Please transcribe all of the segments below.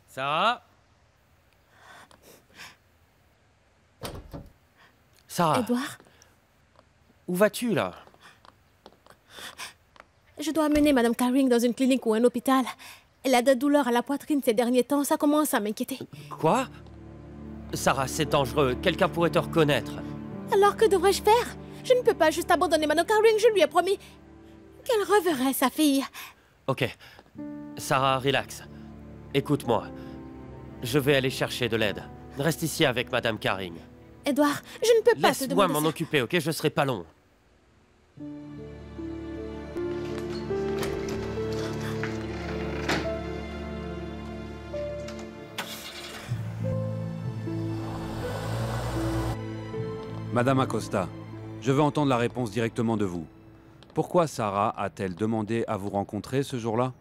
Sarah? Sarah? Edouard? Où vas-tu, là? Je dois amener Madame Carring dans une clinique ou un hôpital. Elle a des douleurs à la poitrine ces derniers temps, ça commence à m'inquiéter. Quoi? Sarah, c'est dangereux. Quelqu'un pourrait te reconnaître. Alors que devrais-je faire? Je ne peux pas juste abandonner Madame Carring, je lui ai promis qu'elle reverrait sa fille. Ok. Sarah, relax. Écoute-moi. Je vais aller chercher de l'aide. Reste ici avec Madame Carring. Edouard, je ne peux pas te Laisse-moi demander m'en occuper, ok? Je serai pas long. Madame Acosta, je veux entendre la réponse directement de vous. Pourquoi Sarah a-t-elle demandé à vous rencontrer ce jour-là?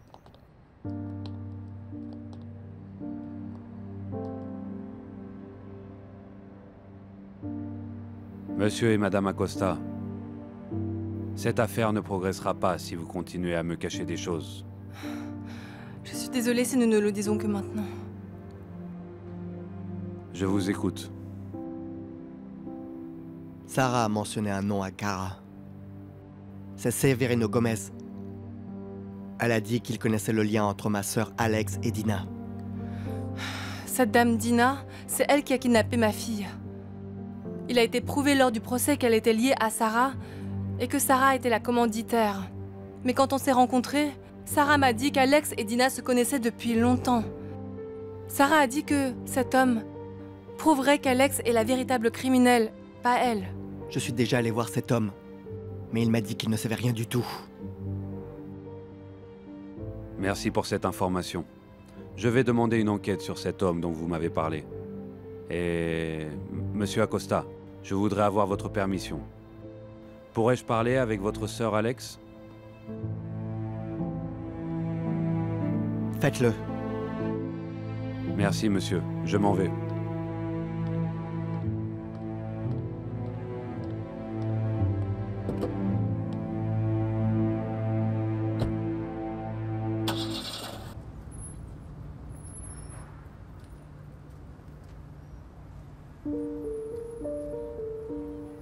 Monsieur et Madame Acosta, cette affaire ne progressera pas si vous continuez à me cacher des choses. Je suis désolée si nous ne le disons que maintenant. Je vous écoute. Sarah a mentionné un nom à Kara. C'est Severino Gomez. Elle a dit qu'il connaissait le lien entre ma sœur Alex et Dina. Cette dame Dina, c'est elle qui a kidnappé ma fille. Il a été prouvé lors du procès qu'elle était liée à Sarah et que Sarah était la commanditaire. Mais quand on s'est rencontrés, Sarah m'a dit qu'Alex et Dina se connaissaient depuis longtemps. Sarah a dit que cet homme prouverait qu'Alex est la véritable criminelle, pas elle. Je suis déjà allé voir cet homme, mais il m'a dit qu'il ne savait rien du tout. Merci pour cette information. Je vais demander une enquête sur cet homme dont vous m'avez parlé. Et... Monsieur Acosta, je voudrais avoir votre permission. Pourrais-je parler avec votre sœur Alex? Faites-le. Merci, monsieur. Je m'en vais.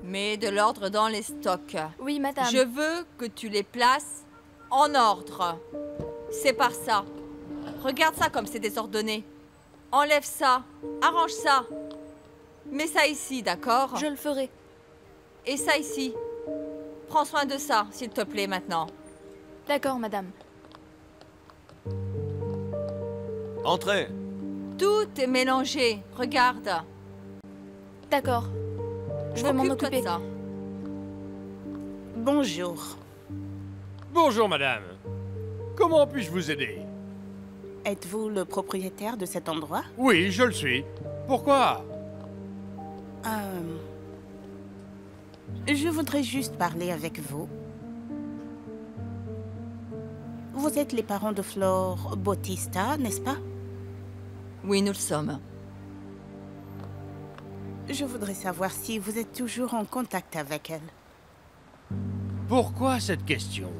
Mets de l'ordre dans les stocks. Oui, madame. Je veux que tu les places en ordre. C'est par ça. Regarde ça comme c'est désordonné. Enlève ça. Arrange ça. Mets ça ici, d'accord? Je le ferai. Et ça ici. Prends soin de ça, s'il te plaît, maintenant. D'accord, madame. Entrez. Tout est mélangé. Regarde. D'accord. Je vais m'en Occupe-toi de occuper. ça. Bonjour. Bonjour, madame. Comment puis-je vous aider? Êtes-vous le propriétaire de cet endroit? Oui, je le suis. Pourquoi? Je voudrais juste parler avec vous. Vous êtes les parents de Flore Bautista, n'est-ce pas? Oui, nous le sommes. Je voudrais savoir si vous êtes toujours en contact avec elle. Pourquoi cette question?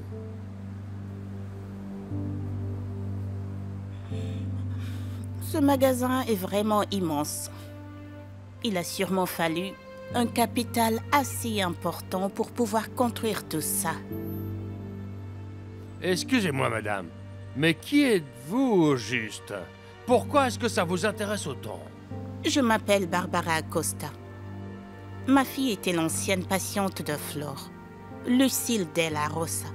Ce magasin est vraiment immense. Il a sûrement fallu un capital assez important pour pouvoir construire tout ça. Excusez-moi, madame, mais qui êtes-vous au juste? Pourquoi est-ce que ça vous intéresse autant? Je m'appelle Barbara Acosta. Ma fille était l'ancienne patiente de Flore, Lucille Della Rosa.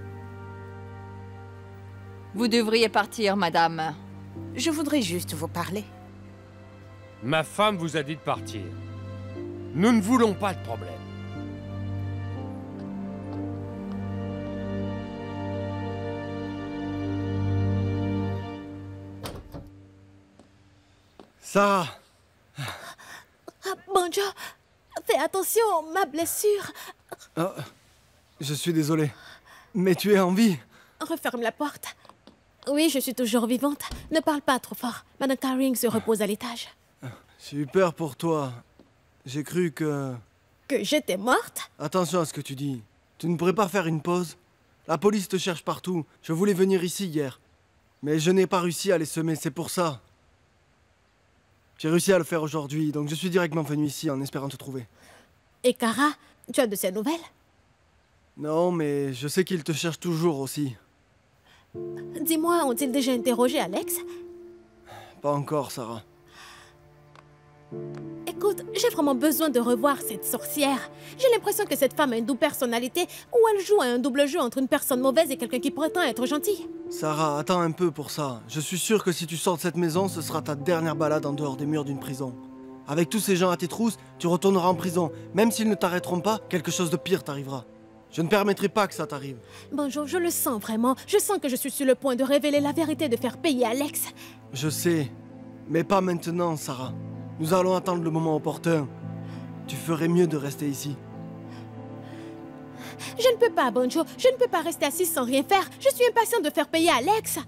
Vous devriez partir, madame. Je voudrais juste vous parler. Ma femme vous a dit de partir. Nous ne voulons pas de problème. Sarah! Ah, Bonjour. Fais attention, ma blessure. Oh, je suis désolé, mais tu es en vie. Referme la porte. Oui, je suis toujours vivante. Ne parle pas trop fort. Madame Carring se repose à l'étage. J'ai eu peur pour toi. J'ai cru que... Que j'étais morte? Attention à ce que tu dis. Tu ne pourrais pas faire une pause? La police te cherche partout. Je voulais venir ici hier. Mais je n'ai pas réussi à les semer, c'est pour ça. J'ai réussi à le faire aujourd'hui, donc je suis directement venu ici en espérant te trouver. Et Kara, tu as de ces nouvelles? Non, mais je sais qu'il te cherche toujours aussi. Dis-moi, ont-ils déjà interrogé Alex? Pas encore, Sarah. Écoute, j'ai vraiment besoin de revoir cette sorcière. J'ai l'impression que cette femme a une double personnalité, ou elle joue à un double jeu entre une personne mauvaise et quelqu'un qui prétend être gentil. Sarah, attends un peu pour ça. Je suis sûr que si tu sors de cette maison, ce sera ta dernière balade en dehors des murs d'une prison. Avec tous ces gens à tes trousses, tu retourneras en prison. Même s'ils ne t'arrêteront pas, quelque chose de pire t'arrivera. Je ne permettrai pas que ça t'arrive. Bonjour, je le sens vraiment. Je sens que je suis sur le point de révéler la vérité, de faire payer Alex. Je sais, mais pas maintenant, Sarah. Nous allons attendre le moment opportun. Tu ferais mieux de rester ici. Je ne peux pas, Bonjo. Je ne peux pas rester assise sans rien faire. Je suis impatiente de faire payer Alex.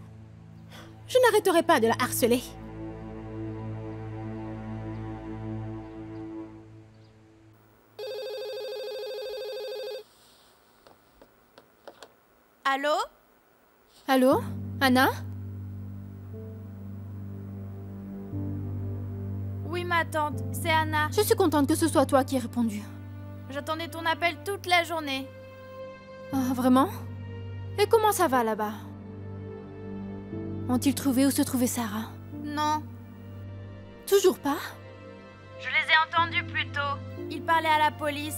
Je n'arrêterai pas de la harceler. Allô? Allô? Anna? Oui, ma tante, c'est Anna. Je suis contente que ce soit toi qui aies répondu. J'attendais ton appel toute la journée. Ah, vraiment? Et comment ça va là-bas? Ont-ils trouvé où se trouvait Sarah? Non, Toujours pas? je les ai entendus plus tôt. Ils parlaient à la police.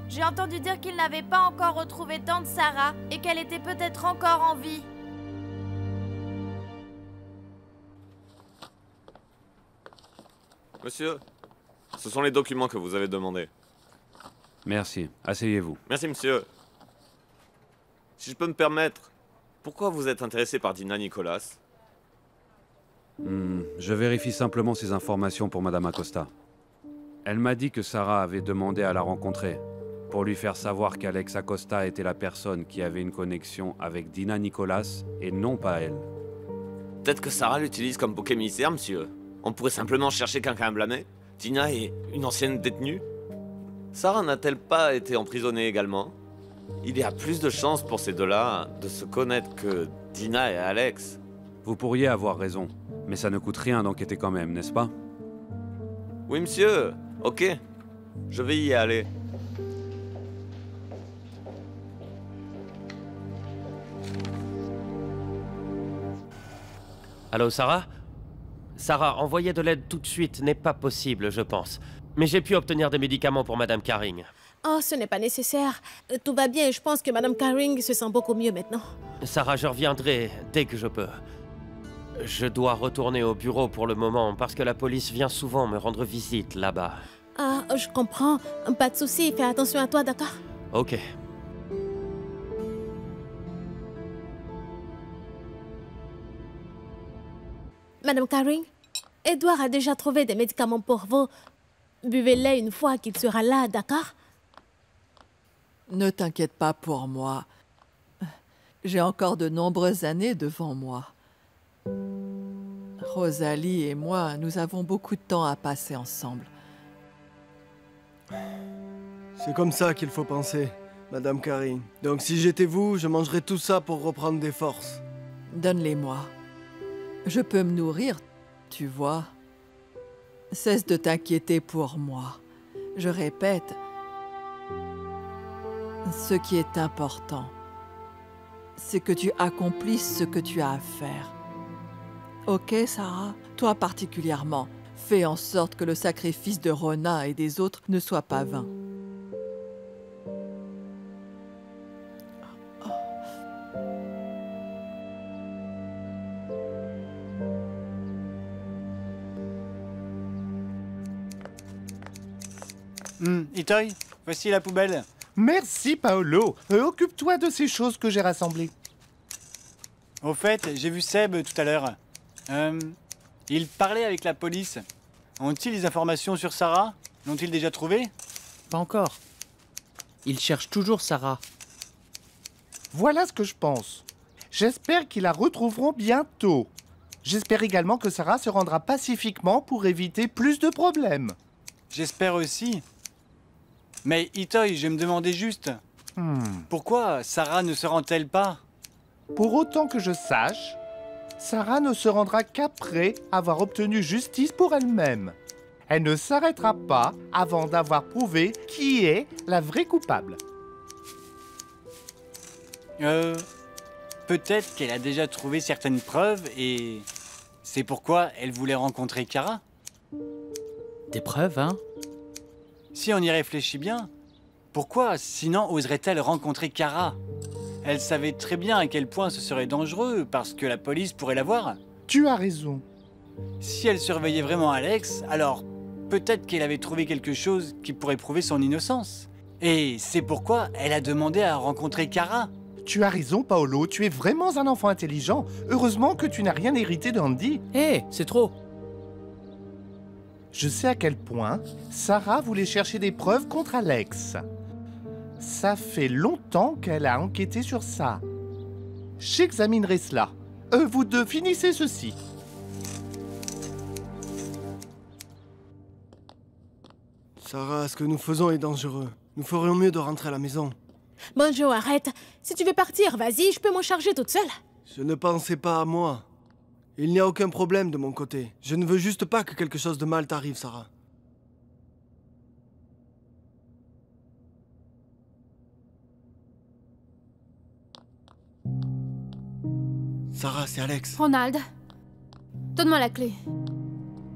J'ai entendu dire qu'ils n'avaient pas encore retrouvé tante Sarah et qu'elle était peut-être encore en vie. Monsieur, ce sont les documents que vous avez demandés. Merci. Asseyez-vous. Merci, monsieur. Si je peux me permettre, pourquoi vous êtes intéressé par Dina Nicolas? Je vérifie simplement ces informations pour Madame Acosta. Elle m'a dit que Sarah avait demandé à la rencontrer, pour lui faire savoir qu'Alex Acosta était la personne qui avait une connexion avec Dina Nicolas et non pas elle. Peut-être que Sarah l'utilise comme bouc émissaire, monsieur. On pourrait simplement chercher quelqu'un à blâmer. Dina est une ancienne détenue. Sarah n'a-t-elle pas été emprisonnée également? Il y a plus de chances pour ces deux-là de se connaître que Dina et Alex. Vous pourriez avoir raison, mais ça ne coûte rien d'enquêter quand même, n'est-ce pas? Oui, monsieur. Ok. Je vais y aller. Allô, Sarah? Sarah, envoyer de l'aide tout de suite n'est pas possible, je pense. Mais j'ai pu obtenir des médicaments pour Madame Caring. Oh, ce n'est pas nécessaire. Tout va bien et je pense que Madame Caring se sent beaucoup mieux maintenant. Sarah, je reviendrai dès que je peux. Je dois retourner au bureau pour le moment parce que la police vient souvent me rendre visite là-bas. Ah, je comprends. Pas de souci. Fais attention à toi, d'accord? Ok. Madame Caring, Edouard a déjà trouvé des médicaments pour vous. Buvez-les une fois qu'il sera là, d'accord? Ne t'inquiète pas pour moi. J'ai encore de nombreuses années devant moi. Rosalie et moi, nous avons beaucoup de temps à passer ensemble. C'est comme ça qu'il faut penser, Madame Caring. Donc si j'étais vous, je mangerais tout ça pour reprendre des forces. Donne-les-moi. Je peux me nourrir, tu vois. Cesse de t'inquiéter pour moi. Je répète, ce qui est important, c'est que tu accomplisses ce que tu as à faire. Ok, Sarah? Toi particulièrement, fais en sorte que le sacrifice de Rona et des autres ne soit pas vain. Itoy, voici la poubelle. Merci, Paolo. Occupe-toi de ces choses que j'ai rassemblées. Au fait, j'ai vu Seb tout à l'heure. Il parlait avec la police. Ont-ils des informations sur Sarah? L'ont-ils déjà trouvée? Pas encore. Ils cherchent toujours Sarah. Voilà ce que je pense. J'espère qu'ils la retrouveront bientôt. J'espère également que Sarah se rendra pacifiquement pour éviter plus de problèmes. J'espère aussi. Mais Itoy, je me demandais juste... Pourquoi Sarah ne se rend-elle pas? Pour autant que je sache, Sarah ne se rendra qu'après avoir obtenu justice pour elle-même. Elle ne s'arrêtera pas avant d'avoir prouvé qui est la vraie coupable. Peut-être qu'elle a déjà trouvé certaines preuves et c'est pourquoi elle voulait rencontrer Kara. Des preuves, hein? Si on y réfléchit bien, pourquoi sinon oserait-elle rencontrer Kara? Elle savait très bien à quel point ce serait dangereux parce que la police pourrait la voir. Tu as raison. Si elle surveillait vraiment Alex, alors peut-être qu'elle avait trouvé quelque chose qui pourrait prouver son innocence. Et c'est pourquoi elle a demandé à rencontrer Kara. Tu as raison, Paolo, tu es vraiment un enfant intelligent. Heureusement que tu n'as rien hérité d'Andy. Hé, c'est trop. Je sais à quel point Sarah voulait chercher des preuves contre Alex. Ça fait longtemps qu'elle a enquêté sur ça. J'examinerai cela. Vous deux, finissez ceci. Sarah, ce que nous faisons est dangereux. Nous ferions mieux de rentrer à la maison. Bonjour, arrête. Si tu veux partir, vas-y, je peux m'en charger toute seule. Je ne pensais pas à moi. Il n'y a aucun problème de mon côté. Je ne veux juste pas que quelque chose de mal t'arrive, Sarah. Sarah, c'est Alex. Ronald, donne-moi la clé.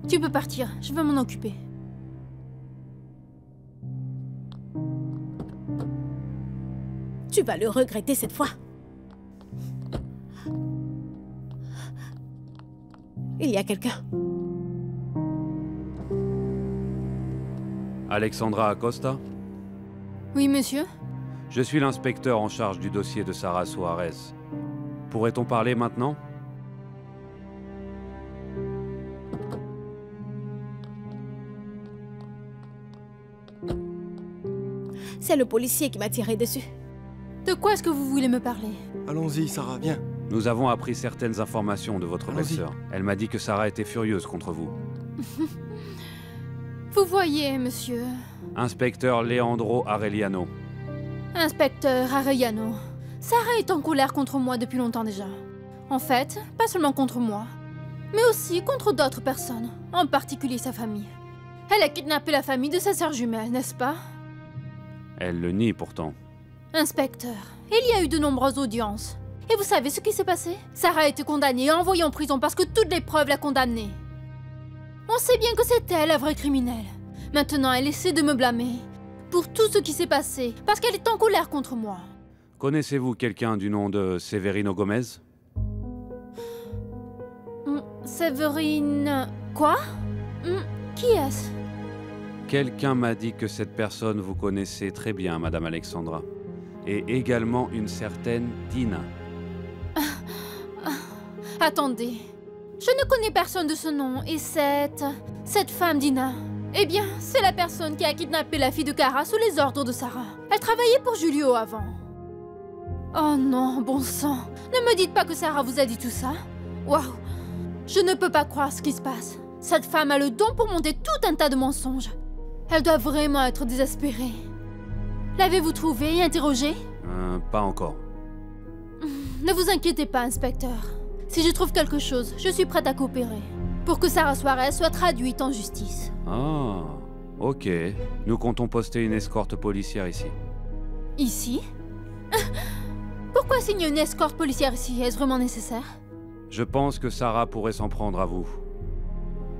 Tu peux partir, je vais m'en occuper. Tu vas le regretter cette fois. Il y a quelqu'un. Alexandra Acosta? Oui, monsieur? Je suis l'inspecteur en charge du dossier de Sarah Suarez. Pourrait-on parler maintenant? C'est le policier qui m'a tiré dessus. De quoi est-ce que vous voulez me parler? Allons-y, Sarah, viens. Nous avons appris certaines informations de votre belle-sœur. Elle m'a dit que Sarah était furieuse contre vous. Vous voyez, monsieur... Inspecteur Leandro Arellano. Inspecteur Arellano, Sarah est en colère contre moi depuis longtemps déjà. En fait, pas seulement contre moi, mais aussi contre d'autres personnes, en particulier sa famille. Elle a kidnappé la famille de sa sœur jumelle, n'est-ce pas? Elle le nie pourtant. Inspecteur, il y a eu de nombreuses audiences. Et vous savez ce qui s'est passé? Sarah a été condamnée et envoyée en prison parce que toutes les preuves la condamnaient. On sait bien que c'est elle la vraie criminelle. Maintenant, elle essaie de me blâmer pour tout ce qui s'est passé, parce qu'elle est en colère contre moi. Connaissez-vous quelqu'un du nom de Severino Gomez? Séverine... Quoi? Qui est-ce? Quelqu'un m'a dit que cette personne vous connaissez très bien, Madame Alexandra. Et également une certaine Dina. Attendez. Je ne connais personne de ce nom, et cette femme Dina... Eh bien, c'est la personne qui a kidnappé la fille de Kara sous les ordres de Sarah. Elle travaillait pour Julio avant. Oh non, bon sang. Ne me dites pas que Sarah vous a dit tout ça. Waouh. Je ne peux pas croire ce qui se passe. Cette femme a le don pour monter tout un tas de mensonges. Elle doit vraiment être désespérée. L'avez-vous trouvée et interrogée? Pas encore. Ne vous inquiétez pas, inspecteur. Si je trouve quelque chose, je suis prête à coopérer. Pour que Sarah Suarez soit traduite en justice. Ah, ok. Nous comptons poster une escorte policière ici. Ici? Pourquoi signer une escorte policière ici? Est-ce vraiment nécessaire? Je pense que Sarah pourrait s'en prendre à vous.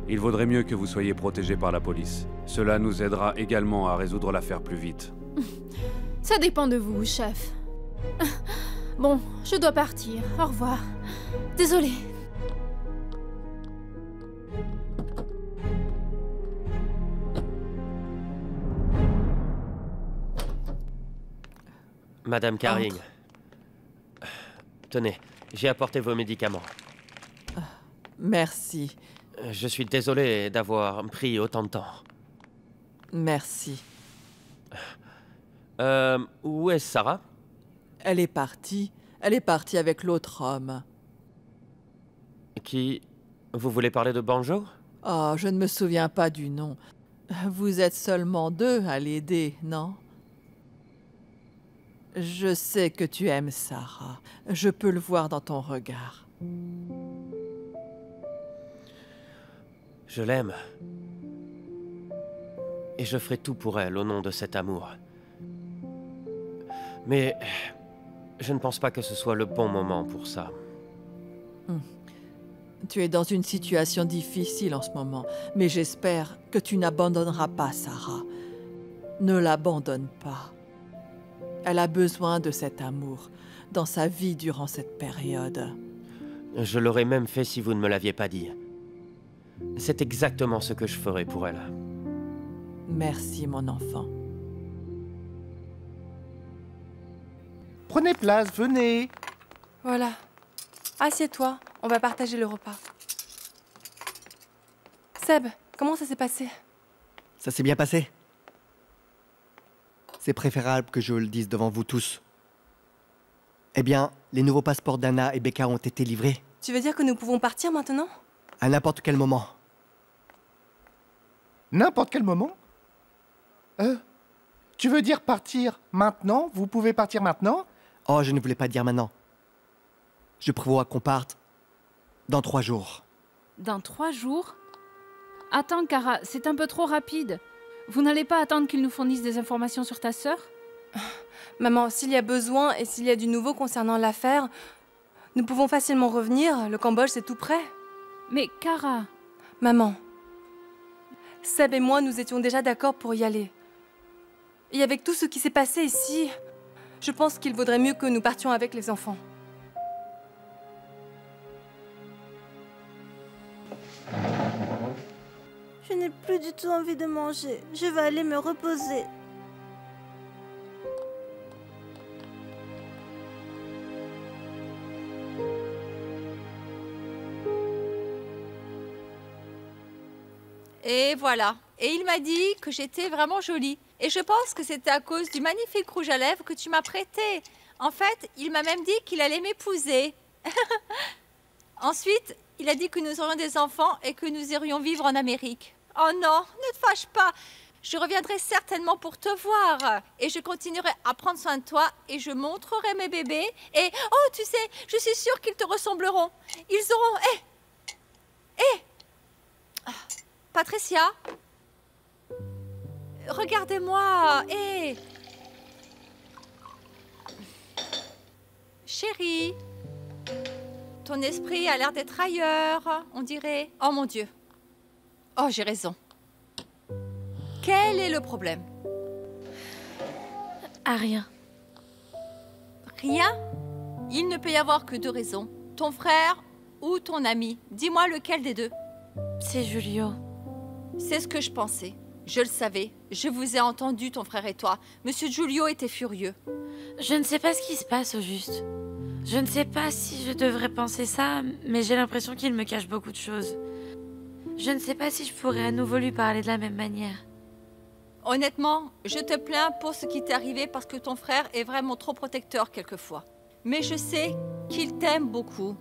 Il vaudrait mieux que vous soyez protégé par la police. Cela nous aidera également à résoudre l'affaire plus vite. Ça dépend de vous, chef. Bon, je dois partir. Au revoir. Désolée. Madame Caring. Tenez, j'ai apporté vos médicaments. Merci. Je suis désolé d'avoir pris autant de temps. Merci. Où est Sarah? Elle est partie. Elle est partie avec l'autre homme. Qui... Vous voulez parler de Banjo? Oh, je ne me souviens pas du nom. Vous êtes seulement deux à l'aider, non? Je sais que tu aimes Sarah. Je peux le voir dans ton regard. Je l'aime. Et je ferai tout pour elle au nom de cet amour. Mais je ne pense pas que ce soit le bon moment pour ça. Tu es dans une situation difficile en ce moment, mais j'espère que tu n'abandonneras pas Sarah. Ne l'abandonne pas. Elle a besoin de cet amour dans sa vie durant cette période. Je l'aurais même fait si vous ne me l'aviez pas dit. C'est exactement ce que je ferais pour elle. Merci, mon enfant. Prenez place, venez. Voilà. Assieds-toi, on va partager le repas. Seb, comment ça s'est passé? Ça s'est bien passé? C'est préférable que je le dise devant vous tous. Eh bien, les nouveaux passeports d'Anna et Becca ont été livrés. Tu veux dire que nous pouvons partir maintenant? À n'importe quel moment. N'importe quel moment? Tu veux dire partir maintenant? Vous pouvez partir maintenant? Oh, je ne voulais pas dire maintenant. Je prévois qu'on parte dans 3 jours. Dans 3 jours? Attends, Kara, c'est un peu trop rapide. Vous n'allez pas attendre qu'ils nous fournissent des informations sur ta sœur? Maman, s'il y a besoin et s'il y a du nouveau concernant l'affaire, nous pouvons facilement revenir. Le Cambodge, c'est tout près. Mais Kara... Maman, Seb et moi, nous étions déjà d'accord pour y aller. Et avec tout ce qui s'est passé ici, je pense qu'il vaudrait mieux que nous partions avec les enfants. Je n'ai plus du tout envie de manger. Je vais aller me reposer. Et voilà. Et il m'a dit que j'étais vraiment jolie. Et je pense que c'était à cause du magnifique rouge à lèvres que tu m'as prêté. En fait, il m'a même dit qu'il allait m'épouser. Ensuite, il a dit que nous aurions des enfants et que nous irions vivre en Amérique. Oh non, ne te fâche pas. Je reviendrai certainement pour te voir. Et je continuerai à prendre soin de toi et je montrerai mes bébés. Et, oh, tu sais, je suis sûre qu'ils te ressembleront. Ils auront... Patricia, regardez-moi. Chérie, ton esprit a l'air d'être ailleurs, on dirait. Oh mon Dieu. Oh, j'ai raison. Quel est le problème? Rien. Rien? Il ne peut y avoir que 2 raisons. Ton frère ou ton ami. Dis-moi lequel des 2. C'est Julio. C'est ce que je pensais. Je le savais. Je vous ai entendu, ton frère et toi. Monsieur Giulio était furieux. Je ne sais pas ce qui se passe au juste. Je ne sais pas si je devrais penser ça, mais j'ai l'impression qu'il me cache beaucoup de choses. Je ne sais pas si je pourrais à nouveau lui parler de la même manière. Honnêtement, je te plains pour ce qui t'est arrivé parce que ton frère est vraiment trop protecteur quelquefois. Mais je sais qu'il t'aime beaucoup.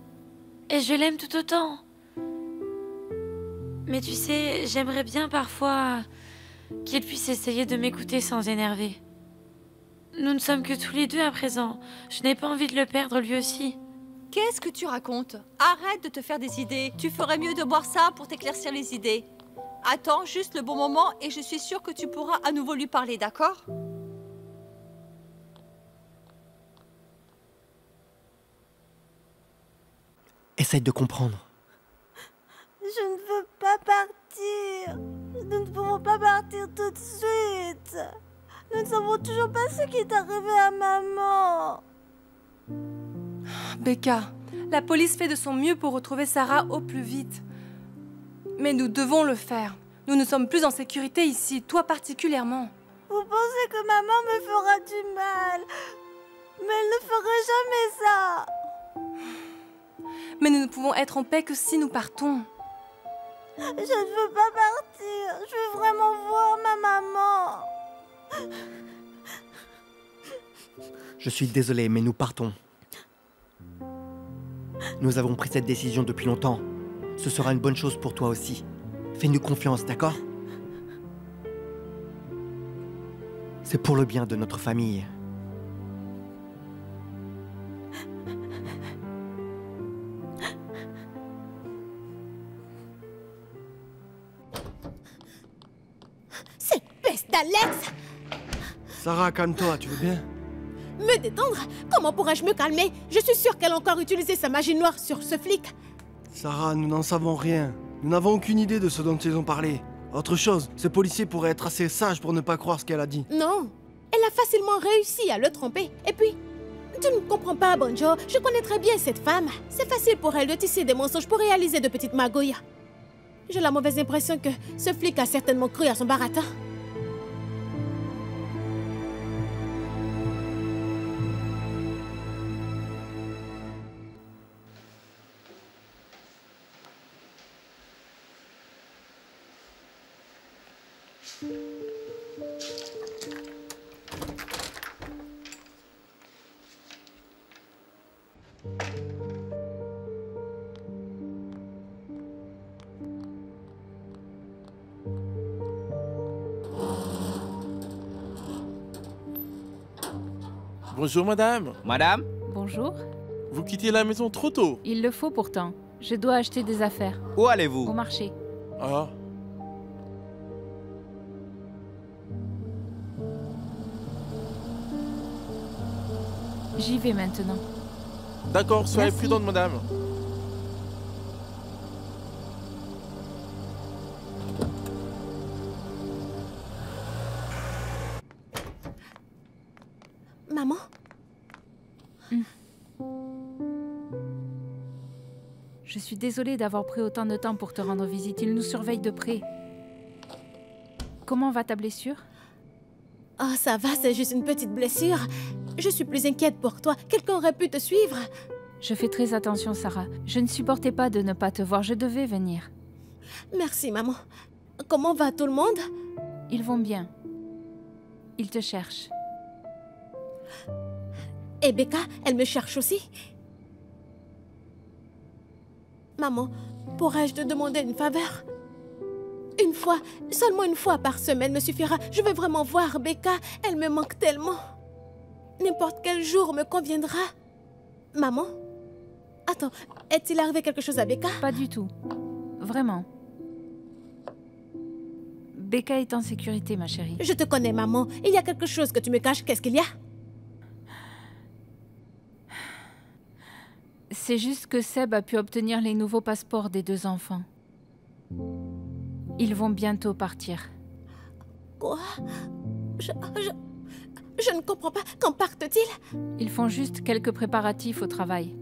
Et je l'aime tout autant. Mais tu sais, j'aimerais bien parfois qu'il puisse essayer de m'écouter sans énerver. Nous ne sommes que tous les 2 à présent. Je n'ai pas envie de le perdre lui aussi. Qu'est-ce que tu racontes? Arrête de te faire des idées. Tu ferais mieux de boire ça pour t'éclaircir les idées. Attends juste le bon moment et je suis sûre que tu pourras à nouveau lui parler, d'accord? Essaye de comprendre. Je ne veux pas partir. Nous ne pouvons pas partir tout de suite. Nous ne savons toujours pas ce qui est arrivé à maman. Becca, la police fait de son mieux pour retrouver Sarah au plus vite. Mais nous devons le faire. Nous ne sommes plus en sécurité ici, toi particulièrement. Vous pensez que maman me fera du mal? Mais elle ne ferait jamais ça. Mais nous ne pouvons être en paix que si nous partons. Je ne veux pas partir. Je veux vraiment voir ma maman. Je suis désolé, mais nous partons. Nous avons pris cette décision depuis longtemps. Ce sera une bonne chose pour toi aussi. Fais-nous confiance, d'accord? C'est pour le bien de notre famille. Sarah, calme-toi, tu veux bien? Me détendre? Comment pourrais-je me calmer? Je suis sûre qu'elle a encore utilisé sa magie noire sur ce flic. Sarah, nous n'en savons rien. Nous n'avons aucune idée de ce dont ils ont parlé. Autre chose, ce policier pourrait être assez sage pour ne pas croire ce qu'elle a dit. Non, elle a facilement réussi à le tromper. Et puis, tu ne comprends pas, Banjo. Je connais très bien cette femme. C'est facile pour elle de tisser des mensonges pour réaliser de petites magouilles. J'ai la mauvaise impression que ce flic a certainement cru à son baratin. Bonjour madame. Madame? Bonjour. Vous quittez la maison trop tôt. Il le faut pourtant. Je dois acheter des affaires. Où allez-vous? Au marché. Ah. J'y vais maintenant. D'accord, soyez Merci. prudente madame. Maman? Je suis désolée d'avoir pris autant de temps pour te rendre visite. Il nous surveille de près. Comment va ta blessure? Oh, ça va, c'est juste une petite blessure. Je suis plus inquiète pour toi. Quelqu'un aurait pu te suivre. Je fais très attention, Sarah. Je ne supportais pas de ne pas te voir. Je devais venir. Merci, maman. Comment va tout le monde? Ils vont bien. Ils te cherchent. Et Becca, elle me cherche aussi. Maman, pourrais-je te demander une faveur? Une fois, seulement une fois par semaine me suffira. Je veux vraiment voir Becca. Elle me manque tellement. N'importe quel jour me conviendra. Maman? Attends, est-il arrivé quelque chose à Becca? Pas du tout. Vraiment. Becca est en sécurité, ma chérie. Je te connais, maman. Il y a quelque chose que tu me caches. Qu'est-ce qu'il y a? C'est juste que Seb a pu obtenir les nouveaux passeports des 2 enfants. Ils vont bientôt partir. Quoi? Je ne comprends pas. Quand partent-ils? Ils font juste quelques préparatifs au travail.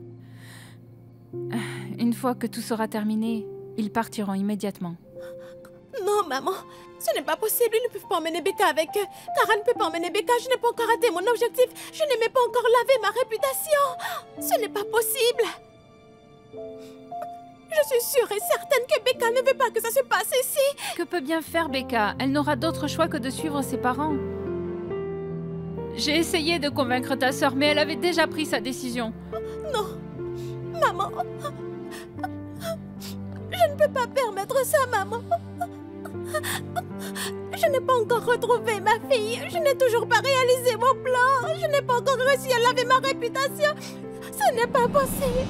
Une fois que tout sera terminé, ils partiront immédiatement. Non, maman. Ce n'est pas possible. Ils ne peuvent pas emmener Becca avec eux. Cara ne peut pas emmener Becca. Je n'ai pas encore atteint mon objectif. Je n'ai même pas encore lavé ma réputation. Ce n'est pas possible. Je suis sûre et certaine que Becca ne veut pas que ça se passe ici. Que peut bien faire Becca? Elle n'aura d'autre choix que de suivre ses parents. J'ai essayé de convaincre ta sœur, mais elle avait déjà pris sa décision. Non. Maman. Je ne peux pas permettre ça, maman. Je n'ai pas encore retrouvé ma fille. Je n'ai toujours pas réalisé mon plan. Je n'ai pas encore réussi à laver ma réputation. Ce n'est pas possible.